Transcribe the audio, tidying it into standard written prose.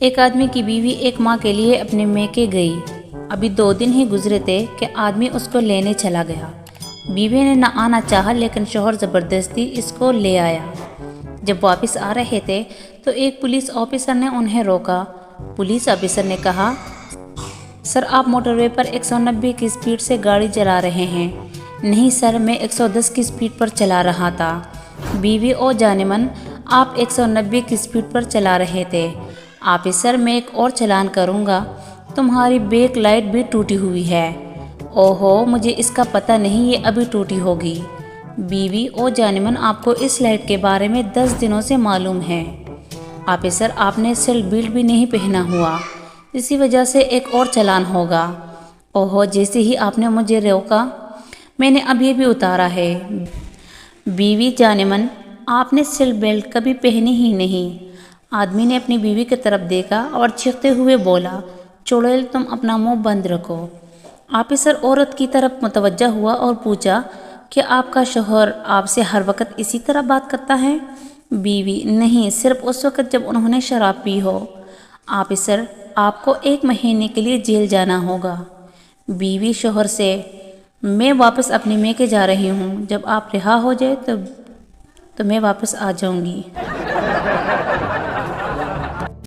ایک آدمی کی بیوی ایک ماہ کے لیے اپنے میکے گئی۔ ابھی 2 دن ہی گزرے تھے کہ آدمی اس کو لینے چلا گیا۔ بیوی نے نہ آنا چاہا لیکن شوہر زبردستی اس کو لے آیا۔ جب واپس آ رہے تھے تو ایک پولیس آفیسر نے انہیں روکا۔ پولیس آفیسر نے کہا، سر آپ موٹر وے پر 190 کی سپیڈ سے گاڑی چلا رہے ہیں۔ نہیں سر، میں 110 کی سپیڈ پر چلا رہا تھا۔ بیوی او جانمن، آپ 190 کی سپیڈ پر چلا رہے تھے۔ آفیسر، میں ایک اور چلان کروں گا، تمہاری بیک لائٹ بھی ٹوٹی ہوئی ہے۔ اوہو، مجھے اس کا پتہ نہیں یہ ابھی ٹوٹی ہوگی۔ بیوی او جانمن، آپ کو اس لائٹ کے بارے میں 10 دنوں سے معلوم ہے۔ آفیسر، آپ نے سیٹ بیلٹ بھی نہیں پہنا ہوا، اسی وجہ سے ایک اور چلان ہوگا۔ اوہو، جیسے ہی آپ نے مجھے روکا میں نے ابھی بھی اتارا ہے۔ بیوی جانمن، آپ نے سیٹ بیلٹ کبھی پہنی ہی نہیں۔ آدمی نے اپنی بیوی کی طرف دیکھا اور چیختے ہوئے بولا، چڑیل تم اپنا منہ بند رکھو۔ آفیسر عورت کی طرف متوجہ ہوا اور پوچھا، کیا آپ کا شوہر آپ سے ہر وقت اسی طرح بات کرتا ہے؟ بیوی، نہیں، صرف اس وقت جب انہوں نے شراب پی ہو۔ آفیسر، آپ کو 1 مہینے کے لیے جیل جانا ہوگا۔ بیوی شوہر سے، میں واپس اپنے میکے جا رہی ہوں، جب آپ رہا ہو جائے تو میں واپس آ جاؤں گی۔